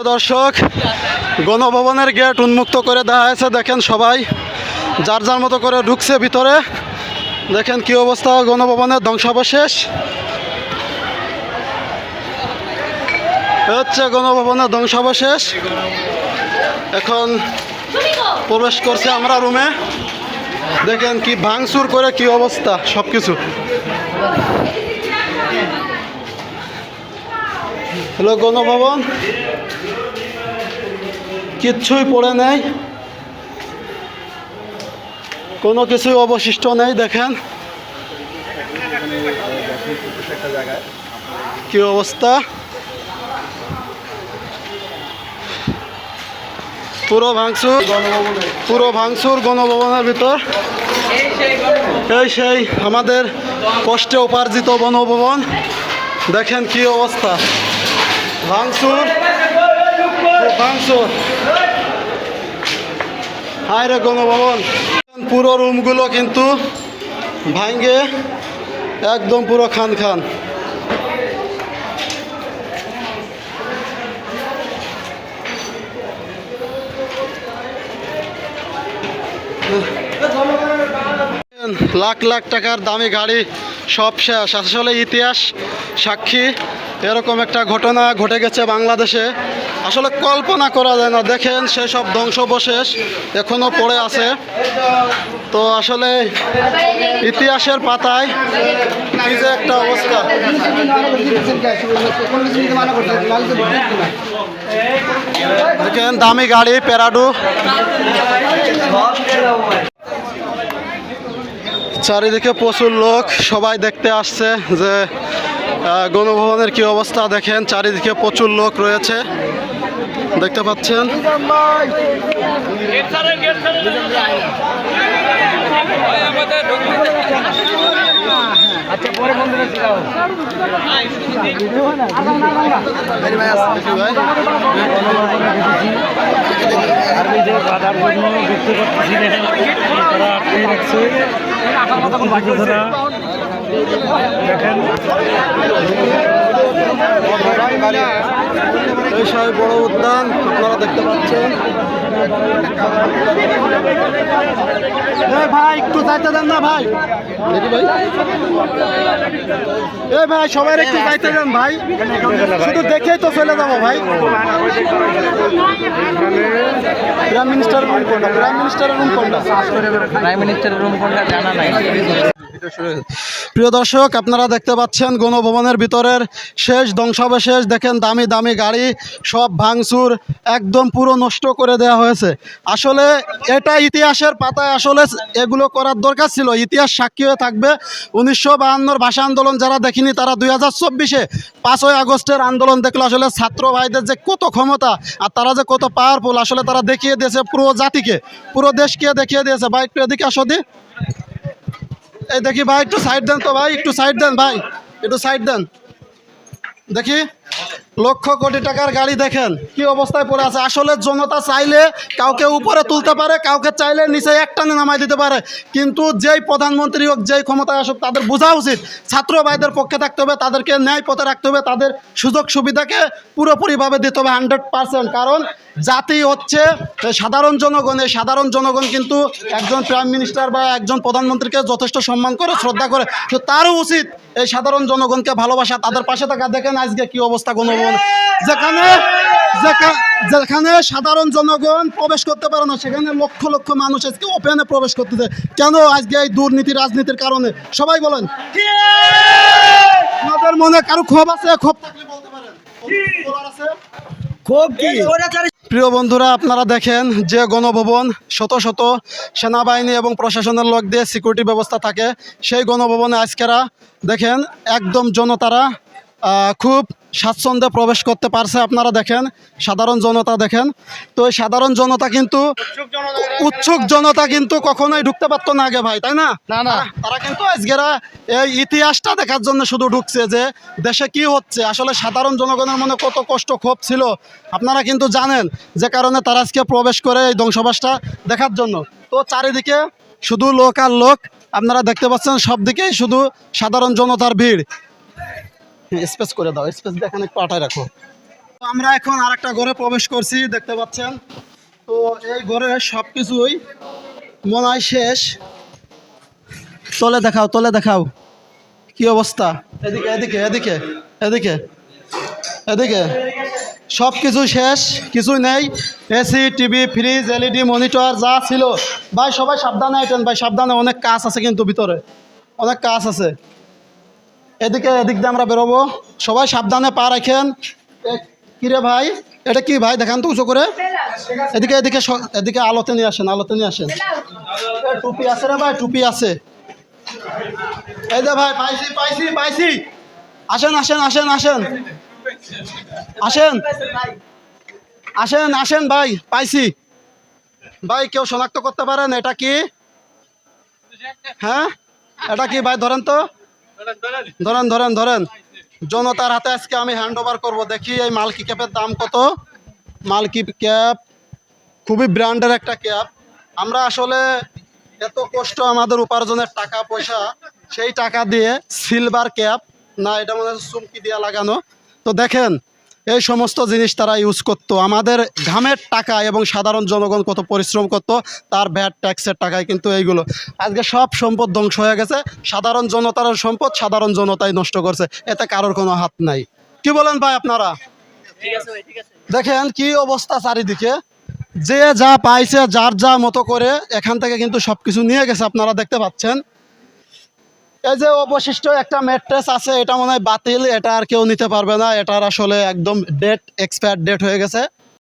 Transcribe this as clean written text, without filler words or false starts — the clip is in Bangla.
দর্শক, গণভবনের গেট উন্মুক্ত করে দেওয়া হয়েছে। দেখেন সবাই যার যার মতো করে ঢুকছে ভিতরে। দেখেন কি অবস্থা গণভবনের ধ্বংসাবশেষ। হচ্ছে গণভবনের ধ্বংসাবশেষ। এখন প্রবেশ করছে আমরা রুমে। দেখেন কি ভাঙচুর করে কি অবস্থা সবকিছু। হলো গণভবন, কিচ্ছুই পড়ে নেই, কোনো কিছুই অবশিষ্ট নেই। দেখেন কি অবস্থা, পুরো ভাঙচুর গণভবনের ভিতর। এই সেই আমাদের কষ্টে উপার্জিত গণভবন। দেখেন কি অবস্থা, ভাঙচুর হায় রে গণভবন। পুরো রুমগুলো কিন্তু ভাঙে একদম পুরো খান খান। লাখ লাখ টাকার দামি গাড়ি সব শেষ। আসলে ইতিহাস সাক্ষী এরকম একটা ঘটনা ঘটে গেছে বাংলাদেশে, আসলে কল্পনা করা যায় না। দেখেন সেসব ধ্বংসাবশেষ এখনো পড়ে আছে। তো আসলে ইতিহাসের পাতায় কি যে একটা অবস্থা। দেখেন দামি গাড়ি প্যারাডো, চারিদিকে প্রচুর লোক, সবাই দেখতে আসছে যে গণভবনের কি অবস্থা। দেখেন চারিদিকে প্রচুর লোক রয়েছে, দেখতে পাচ্ছেন। এই সবাই বড় উদ্যান আপনারা দেখতে পাচ্ছেন। ভাই একটু যাইতে দেন না ভাই, দেখি ভাই। এই ভাই সবাই একটু যাইতে দেন ভাই, শুধু দেখেই তো চলে যাবো ভাই। প্রাইম মিনিস্টারের রুম কোনটা? প্রাইম মিনিস্টারের রুম কোনটা? প্রাইম মিনিস্টারের রুম কোনটা জানা নাই। প্রিয় দর্শক, আপনারা দেখতে পাচ্ছেন গণভবনের ভিতরের শেষ ধ্বংসাবশেষ। দেখেন দামি দামি গাড়ি সব ভাঙচুর, একদম পুরো নষ্ট করে দেওয়া হয়েছে। আসলে এটা ইতিহাসের পাতায় আসলে এগুলো করার দরকার ছিল। ইতিহাস সাক্ষী হয়ে থাকবে। 1952 ভাষা আন্দোলন যারা দেখিনি তারা 2024-এ 5ই আগস্টের আন্দোলন দেখলো। আসলে ছাত্র ভাইদের যে কত ক্ষমতা আর তারা যে কত পাওয়ারফুল, আসলে তারা দেখিয়ে দিয়েছে পুরো জাতিকে, পুরো দেশকে দেখিয়ে দিয়েছে। ভাই একটু এদিকে আসো দি, এই দেখি ভাই একটু সাইড দেন তো ভাই, একটু সাইড দেন ভাই, একটু সাইড দেন। দেখি লক্ষ কোটি টাকার গাড়ি দেখেন কি অবস্থায় পড়ে আছে। আসলে জনতা চাইলে কাউকে উপরে তুলতে পারে, কাউকে চাইলে নিচে একটানে নামাই দিতে পারে। কিন্তু যেই প্রধানমন্ত্রী হোক, যেই ক্ষমতায় আসুক, তাদের বোঝা উচিত ছাত্র ভাইদের পক্ষে থাকতে হবে, তাদেরকে ন্যায় পথে রাখতে হবে, তাদের সুযোগ সুবিধাকে পুরোপুরিভাবে দিতে হবে 100%। কারণ জাতি হচ্ছে সাধারণ জনগণ। এই সাধারণ জনগণ কিন্তু একজন প্রাইম মিনিস্টার বা একজন প্রধানমন্ত্রীকে যথেষ্ট সম্মান করে, শ্রদ্ধা করে। তো তারও উচিত এই সাধারণ জনগণকে ভালোবাসা, তাদের পাশে থাকা। দেখেন আজকে কি অবস্থা গণভবন, যেখানে সাধারণ জনগণ প্রবেশ করতে পারে না, সেখানে লক্ষ লক্ষ মানুষ আজকে ওপেনে প্রবেশ করতেছে। কেন? আজকে এই দুর্নীতি রাজনীতির কারণে। সবাই বলেন, আপনাদের মনে কারো ক্ষোভ আছে? ক্ষোভ থাকলে বলতে পারেন। ক্ষোভ কি? প্রিয় বন্ধুরা, আপনারা দেখেন যে গণভবন শত শত সেনাবাহিনী এবং প্রশাসনের লোক দিয়ে সিকিউরিটি ব্যবস্থা থাকে, সেই গণভবনে আজকেরা দেখেন একদম জনতারা খুব স্বাচ্ছন্দ্যে প্রবেশ করতে পারছে। আপনারা দেখেন সাধারণ জনতা দেখেন। তো এই সাধারণ জনতা কিন্তু, উৎসুক জনতা কিন্তু কখনোই ঢুকতে পারতো না আগে ভাই, তাই না? না, তারা কিন্তু আজকেরা এই ইতিহাসটা দেখার জন্য শুধু ঢুকছে যে দেশে কি হচ্ছে। আসলে সাধারণ জনগণের মনে কত কষ্ট ক্ষোভ ছিল আপনারা কিন্তু জানেন, যে কারণে তারা আজকে প্রবেশ করে এই ধ্বংসাবশেষটা দেখার জন্য। তো চারিদিকে শুধু লোক আর লোক, আপনারা দেখতে পাচ্ছেন সব দিকেই শুধু সাধারণ জনতার ভিড়। স্পেস করে দাও, স্পেস দেখেন একটু আটায় রাখো। আমরা এখন আরেকটা ঘরে প্রবেশ করছি, দেখতে পাচ্ছেন। তো এই ঘরে সব কিছুই মনে হয় শেষ। তলে দেখাও কি অবস্থা। এদিকে এদিকে এদিকে এদিকে এদিকে সব কিছু শেষ, কিছুই নেই। AC, TV, fridge, LED monitor যা ছিল। ভাই সবাই সাবধানে আইটেন, ভাই সাবধানে, অনেক কাজ আছে কিন্তু ভিতরে, অনেক কাজ আছে। এদিক দিয়ে আমরা বেরোবো, সবাই সাবধানে পা রাখেন। কিরে ভাই, এটা কি ভাই, দেখান তো উঁচু করে। এদিকে এদিকে এদিকে আলোতে নিয়ে আসেন, আলোতে নিয়ে আসেন। টুপি আছে রে ভাই, টুপি আছে। এই যে ভাই, পাইছি পাইছি পাইছি। আসেন আসেন আসেন আসেন আসেন আসেন আসেন ভাই, পাইছি। ভাই কেউ শনাক্ত করতে পারেন এটা কি? হ্যাঁ এটা কি ভাই, ধরেন তো, ধরেন ধরেন ধরেন। জনতার হাতে আজকে আমি হ্যান্ড ওভার করবো। দেখি এই মালকি ক্যাপের দাম কত। মালকি ক্যাপ খুবই ব্র্যান্ডের একটা ক্যাপ। আমরা আসলে এত কষ্ট, আমাদের উপার্জনের টাকা পয়সা, সেই টাকা দিয়ে সিলভার ক্যাপ না, এটা মনে হচ্ছে চুমকি দিয়ে লাগানো। তো দেখেন এই সমস্ত জিনিস তারা ইউজ করতো, আমাদের ঘামের টাকা, এবং সাধারণ জনগণ কত পরিশ্রম করতো তার ভ্যাট ট্যাক্সের টাকায় কিন্তু এইগুলো। আজকে সব সম্পদ ধ্বংস হয়ে গেছে, সাধারণ জনতার সম্পদ সাধারণ জনতাই নষ্ট করছে, এতে কারোর কোনো হাত নাই। কি বলেন ভাই আপনারা? দেখেন কি অবস্থা চারিদিকে, যে যা পাইছে যার যা মতো করে এখান থেকে কিন্তু সবকিছু নিয়ে গেছে, আপনারা দেখতে পাচ্ছেন। এই যে অবশিষ্ট একটা ম্যাট্রেস আছে, এটা মনে হয় বাতিল, এটা আর কেউ নিতে পারবে না, এটার আসলে একদম এক্সপায়ার ডেট হয়ে গেছে।